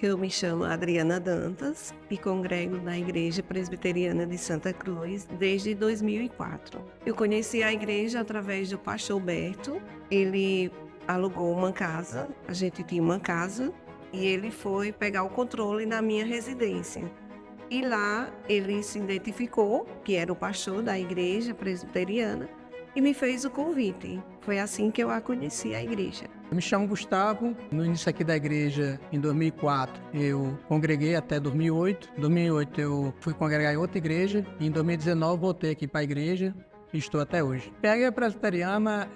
Eu me chamo Adriana Dantas e congrego na Igreja Presbiteriana de Santa Cruz desde 2004. Eu conheci a igreja através do pastor Berto. Ele alugou uma casa, a gente tinha uma casa, e ele foi pegar o controle na minha residência. E lá ele se identificou que era o pastor da Igreja Presbiteriana e me fez o convite. Foi assim que eu a conheci, a igreja. Eu me chamo Gustavo, no início aqui da igreja, em 2004, eu congreguei até 2008. Em 2008 eu fui congregar em outra igreja e em 2019 voltei aqui para a igreja e estou até hoje. A igreja presbiteriana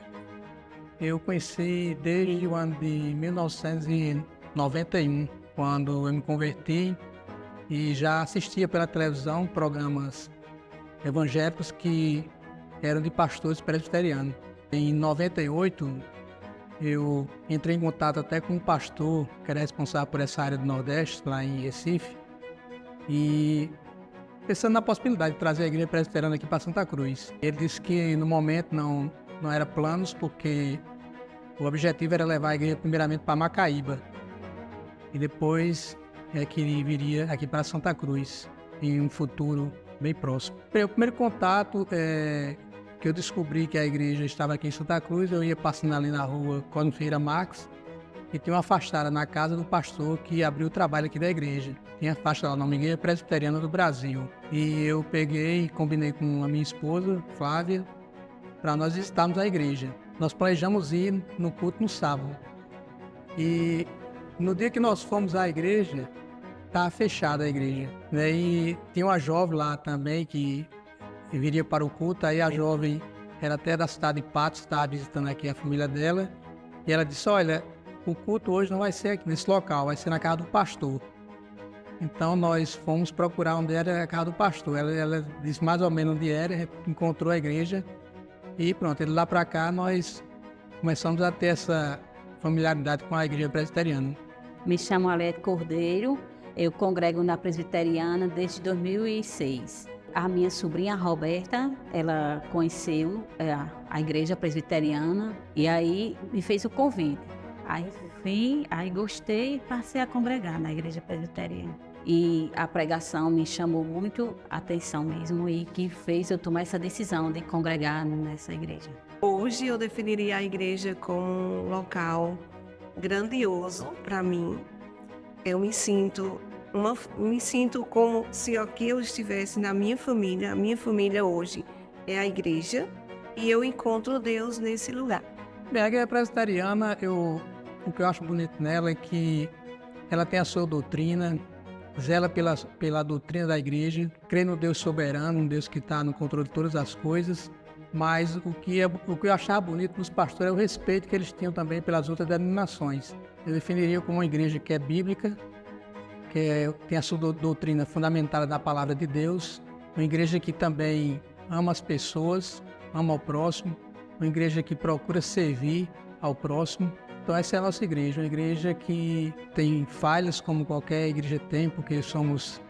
eu conheci desde o ano de 1991, quando eu me converti e já assistia pela televisão programas evangélicos que eram de pastores presbiterianos. Em 98, eu entrei em contato até com um pastor que era responsável por essa área do Nordeste, lá em Recife, e pensando na possibilidade de trazer a igreja presbiteriana aqui para Santa Cruz. Ele disse que no momento não era planos, porque o objetivo era levar a igreja primeiramente para Macaíba e depois é que ele viria aqui para Santa Cruz em um futuro bem próximo. O primeiro contato que eu descobri que a igreja estava aqui em Santa Cruz, eu ia passando ali na rua Cosme Ferreira Marques e tinha uma fachada na casa do pastor que abriu o trabalho aqui da igreja. Tinha a faixa lá, o nome Igreja Presbiteriana do Brasil. E eu peguei e combinei com a minha esposa, Flávia, para nós visitarmos a igreja. Nós planejamos ir no culto no sábado. E no dia que nós fomos à igreja, estava fechada a igreja, né? E tinha uma jovem lá também que viria para o culto. Aí a jovem era até da cidade de Patos, estava visitando aqui a família dela, e ela disse: olha, o culto hoje não vai ser aqui nesse local, vai ser na casa do pastor. Então nós fomos procurar onde era a casa do pastor. Ela disse mais ou menos onde era, encontrou a igreja e pronto, de lá para cá nós começamos a ter essa familiaridade com a igreja presbiteriana. Me chamo Alete Cordeiro, eu congrego na Presbiteriana desde 2006. A minha sobrinha Roberta, ela conheceu a igreja presbiteriana e aí me fez o convite. Aí vim, aí gostei e passei a congregar na igreja presbiteriana. E a pregação me chamou muito a atenção mesmo e que fez eu tomar essa decisão de congregar nessa igreja. Hoje eu definiria a igreja como um local grandioso para mim. Eu me sinto como se aqui eu estivesse na minha família. A minha família hoje é a igreja e eu encontro Deus nesse lugar. A igreja presbiteriana, o que eu acho bonito nela é que ela tem a sua doutrina, zela pela doutrina da igreja, crê no Deus soberano, um Deus que está no controle de todas as coisas. Mas o que eu achava bonito nos pastores é o respeito que eles tinham também pelas outras denominações. Eu definiria como uma igreja que é bíblica, que tem a sua doutrina fundamentada na palavra de Deus, uma igreja que também ama as pessoas, ama o próximo, uma igreja que procura servir ao próximo. Então essa é a nossa igreja, uma igreja que tem falhas como qualquer igreja tem, porque somos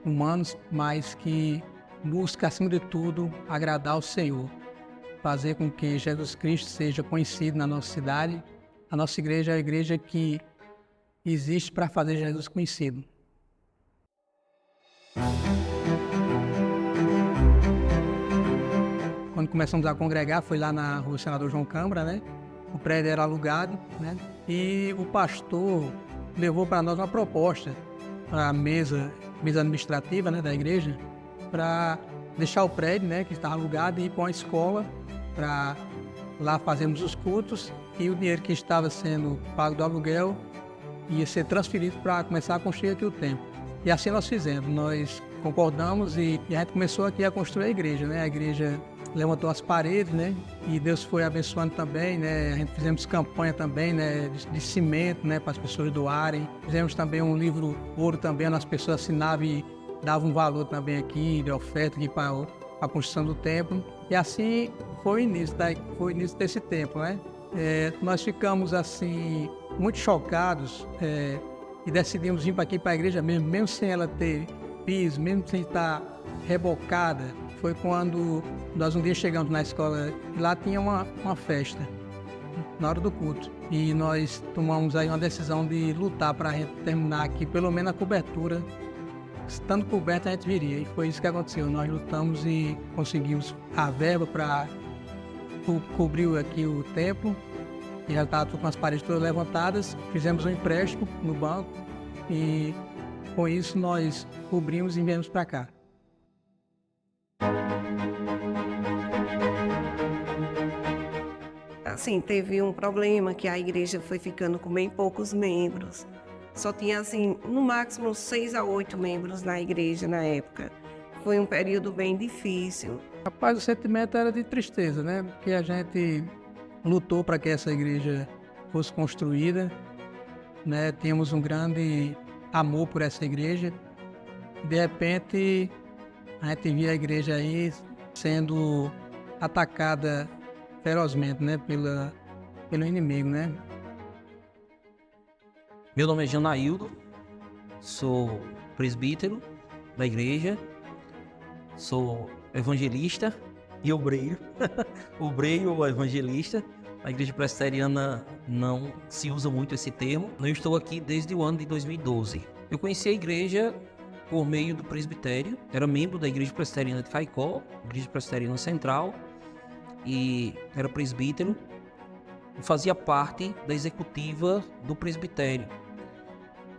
humanos, mas que busca acima de tudo agradar ao Senhor, fazer com que Jesus Cristo seja conhecido na nossa cidade. A nossa igreja é a igreja que existe para fazer Jesus conhecido. Quando começamos a congregar, foi lá na rua Senador João Câmara, né? O prédio era alugado, né? E o pastor levou para nós uma proposta para a mesa administrativa, né, da igreja, para deixar o prédio, né, que estava alugado, e ir para uma escola para lá fazermos os cultos, e o dinheiro que estava sendo pago do aluguel ia ser transferido para começar a construir aqui o templo. E assim nós fizemos, nós concordamos e a gente começou aqui a construir a igreja, né? A igreja levantou as paredes, né? E Deus foi abençoando também, né? A gente fizemos campanha também, né? De cimento, né? Para as pessoas doarem. Fizemos também um livro ouro também, as pessoas assinavam e davam um valor também aqui, de oferta aqui para a construção do templo. E assim foi o início desse templo, né? Nós ficamos assim muito chocados e decidimos vir para aqui para a igreja mesmo sem ela ter piso, mesmo sem estar rebocada. Foi quando nós um dia chegamos na escola e lá tinha uma festa. na hora do culto. E nós tomamos aí uma decisão de lutar para a gente terminar aqui, pelo menos a cobertura. Estando coberta, a gente viria. E foi isso que aconteceu. Nós lutamos e conseguimos a verba para cobrir aqui o templo. E já estava com as paredes todas levantadas. Fizemos um empréstimo no banco. E com isso nós cobrimos e viemos para cá. Assim, teve um problema que a igreja foi ficando com bem poucos membros. Só tinha, assim, no máximo 6 a 8 membros na igreja na época. Foi um período bem difícil. Rapaz, o sentimento era de tristeza, né? Porque a gente lutou para que essa igreja fosse construída, né? Tínhamos um grande amor por essa igreja. De repente, a gente via a igreja aí sendo atacada ferozmente, né? Pelo inimigo, né? Meu nome é Janaildo, sou presbítero da igreja, sou evangelista e obreiro. Obreiro ou evangelista. A igreja presbiteriana não se usa muito esse termo. Eu estou aqui desde o ano de 2012. Eu conheci a igreja por meio do presbitério. Era membro da igreja presbiteriana de Caicó, igreja presbiteriana central, e era presbítero. E fazia parte da executiva do presbitério.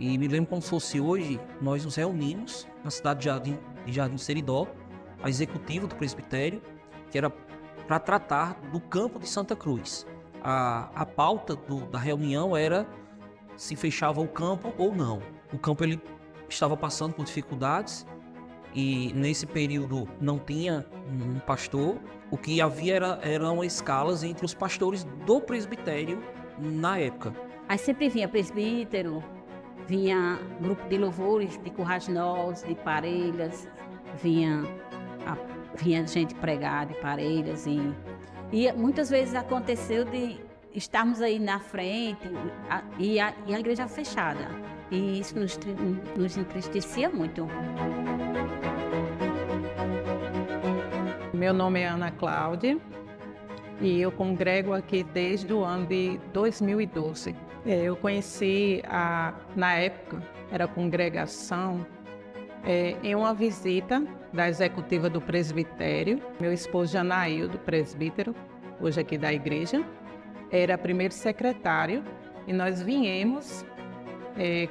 E me lembro como se fosse hoje, nós nos reunimos na cidade de Jardim do Seridó, a executiva do presbitério, que era para tratar do campo de Santa Cruz. A pauta da reunião era se fechava o campo ou não. O campo ele estava passando por dificuldades e nesse período não tinha um pastor. O que havia eram escalas entre os pastores do presbitério na época. Aí sempre vinha presbítero, vinha grupo de louvores de Currais Novos, de Parelhas, vinha gente pregar de Parelhas e muitas vezes aconteceu de estarmos aí na frente e a igreja fechada. E isso nos entristecia muito. Meu nome é Ana Cláudia e eu congrego aqui desde o ano de 2012. Eu conheci, na época, era a congregação, em uma visita da executiva do presbitério. Meu esposo Janaildo, presbítero, hoje aqui da igreja, era primeiro secretário e nós viemos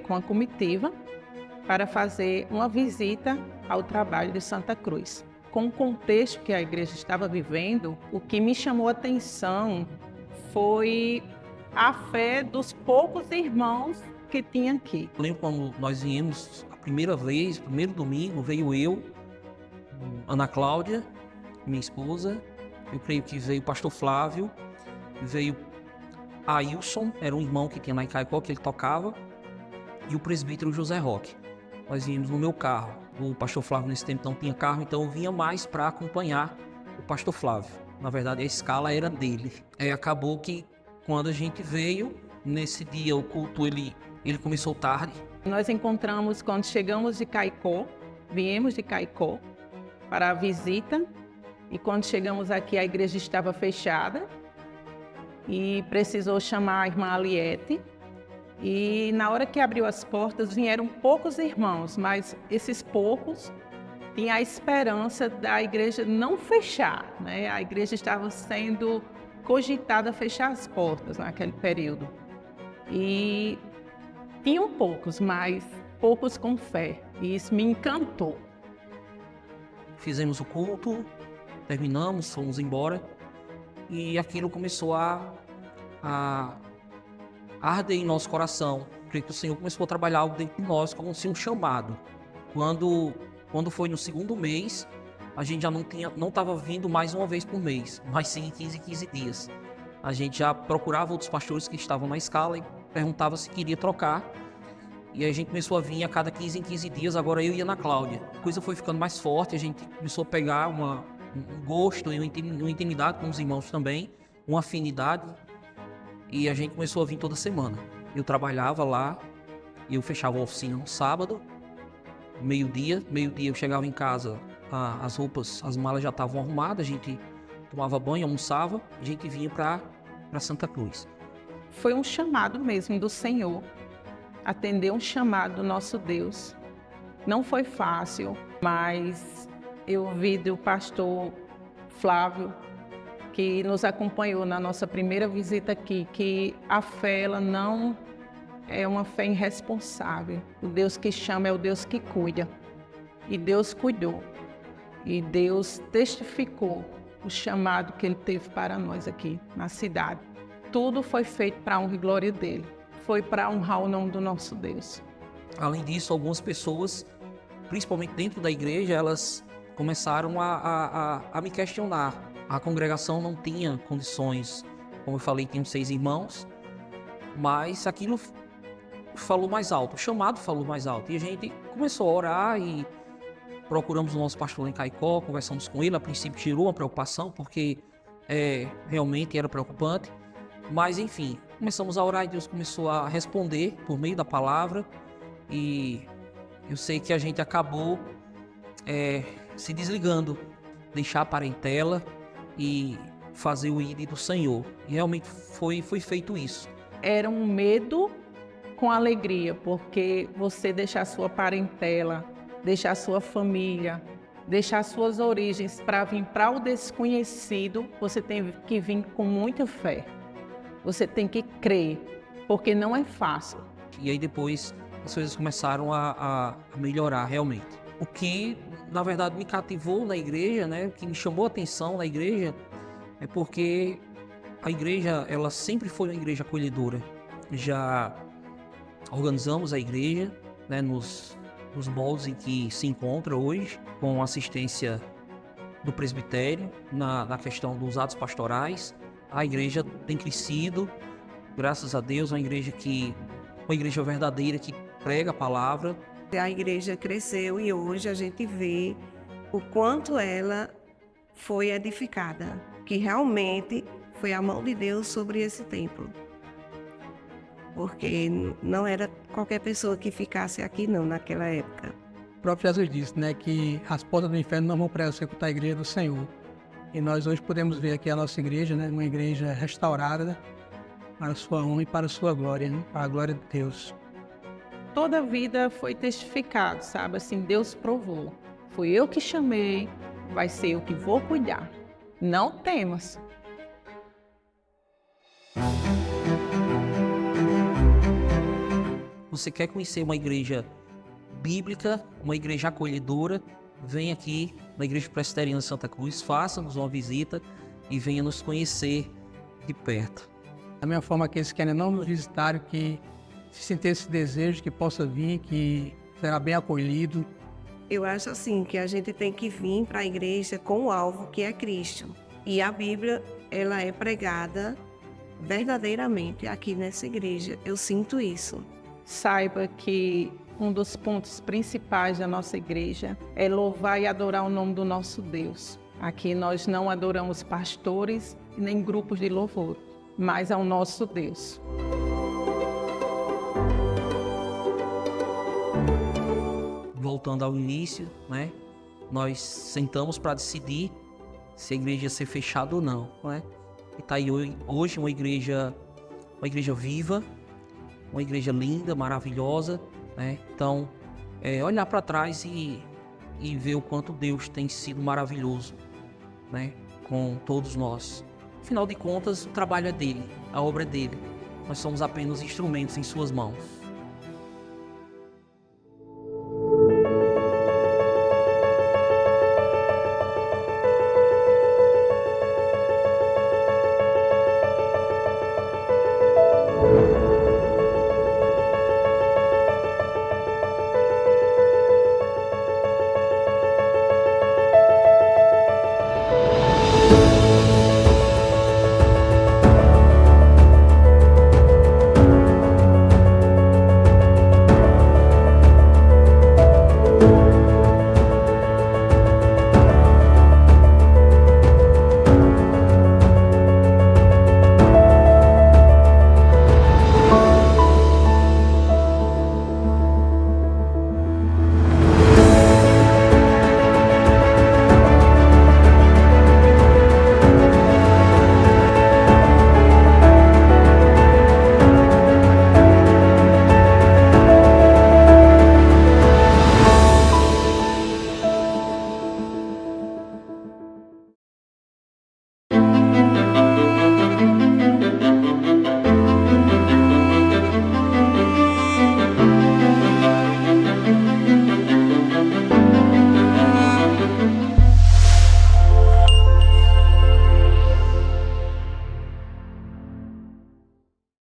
com a comitiva para fazer uma visita ao trabalho de Santa Cruz. Com o contexto que a igreja estava vivendo, o que me chamou a atenção foi a fé dos poucos irmãos que tinha aqui. Eu lembro quando nós viemos a primeira vez, primeiro domingo, veio eu, Ana Cláudia, minha esposa, eu creio que veio o pastor Flávio, veio Ailson, era um irmão que tinha na Caicó, que ele tocava, e o presbítero José Roque. Nós viemos no meu carro. O pastor Flávio nesse tempo não tinha carro, então eu vinha mais para acompanhar o pastor Flávio. Na verdade, a escala era dele. Acabou que quando a gente veio, nesse dia o culto ele começou tarde. Nós encontramos quando chegamos de Caicó, viemos de Caicó para a visita, e quando chegamos aqui a igreja estava fechada e precisou chamar a irmã Aliete. E na hora que abriu as portas vieram poucos irmãos, mas esses poucos tinham a esperança da igreja não fechar, né? A igreja estava sendo cogitada a fechar as portas naquele período. E tinham poucos, mas poucos com fé. E isso me encantou. Fizemos o culto, terminamos, fomos embora e aquilo começou a arder em nosso coração. Creio que o Senhor começou a trabalhar algo dentro de nós como se um chamado. Quando foi no segundo mês, a gente já não estava vindo mais uma vez por mês, mas sim 15 dias. A gente já procurava outros pastores que estavam na escala e perguntava se queria trocar. E a gente começou a vir a cada 15 dias, agora eu e a Ana Cláudia. A coisa foi ficando mais forte, a gente começou a pegar um gosto e uma intimidade com os irmãos também, uma afinidade. E a gente começou a vir toda semana. Eu trabalhava lá, eu fechava a oficina no sábado, meio-dia eu chegava em casa, as roupas, as malas já estavam arrumadas, a gente tomava banho, almoçava, a gente vinha para para Santa Cruz? Foi um chamado mesmo do Senhor, atender um chamado do nosso Deus. Não foi fácil, mas eu vi do pastor Flávio, que nos acompanhou na nossa primeira visita aqui, que a fé ela não é uma fé irresponsável. O Deus que chama é o Deus que cuida. E Deus cuidou. E Deus testificou o chamado que Ele teve para nós aqui na cidade. Tudo foi feito para a honra e glória dEle. Foi para honrar o nome do nosso Deus. Além disso, algumas pessoas, principalmente dentro da igreja, elas começaram a me questionar. A congregação não tinha condições, como eu falei, tinham 6 irmãos, mas aquilo falou mais alto, o chamado falou mais alto. E a gente começou a orar e procuramos o nosso pastor lá em Caicó, conversamos com ele. A princípio gerou uma preocupação, porque realmente era preocupante. Mas enfim, começamos a orar e Deus começou a responder por meio da palavra. E eu sei que a gente acabou se desligando, deixar a parentela e fazer o ID do Senhor. E realmente foi feito isso. Era um medo com alegria, porque você deixar sua parentela, deixar sua família, deixar suas origens para vir para o desconhecido, você tem que vir com muita fé. Você tem que crer, porque não é fácil. E aí depois as coisas começaram a melhorar realmente. O que, na verdade, me cativou na igreja, né? O que me chamou a atenção na igreja é porque a igreja, ela sempre foi uma igreja acolhedora. Já organizamos a igreja, né, nos moldes em que se encontra hoje, com assistência do presbitério, na questão dos atos pastorais. A igreja tem crescido, graças a Deus, uma igreja verdadeira que prega a palavra. A igreja cresceu e hoje a gente vê o quanto ela foi edificada, que realmente foi a mão de Deus sobre esse templo. Porque não era qualquer pessoa que ficasse aqui não, naquela época. O próprio Jesus disse, né, que as portas do inferno não vão persecutar a igreja do Senhor. E nós hoje podemos ver aqui a nossa igreja, né, uma igreja restaurada para a sua honra e para a sua glória, né, para a glória de Deus. Toda a vida foi testificado, sabe? Assim, Deus provou. Fui eu que chamei, vai ser eu que vou cuidar. Não temas. Você quer conhecer uma igreja bíblica, uma igreja acolhedora? Vem aqui na Igreja Presbiteriana de Santa Cruz, faça-nos uma visita e venha nos conhecer de perto. Da mesma forma que eles querem não nos visitar, que se sentir esse desejo, que possa vir, que será bem acolhido. Eu acho assim que a gente tem que vir para a igreja com o alvo que é Cristo. E a Bíblia, ela é pregada verdadeiramente aqui nessa igreja. Eu sinto isso. Saiba que um dos pontos principais da nossa igreja é louvar e adorar o nome do nosso Deus. Aqui nós não adoramos pastores nem grupos de louvor, mas ao nosso Deus. Voltando ao início, né? Nós sentamos para decidir se a igreja ia ser fechada ou não, né? E está aí hoje uma igreja viva, uma igreja linda, maravilhosa, né? Então, olhar para trás e ver o quanto Deus tem sido maravilhoso, né? Com todos nós. Afinal de contas, o trabalho é dele, a obra é dele. Nós somos apenas instrumentos em suas mãos.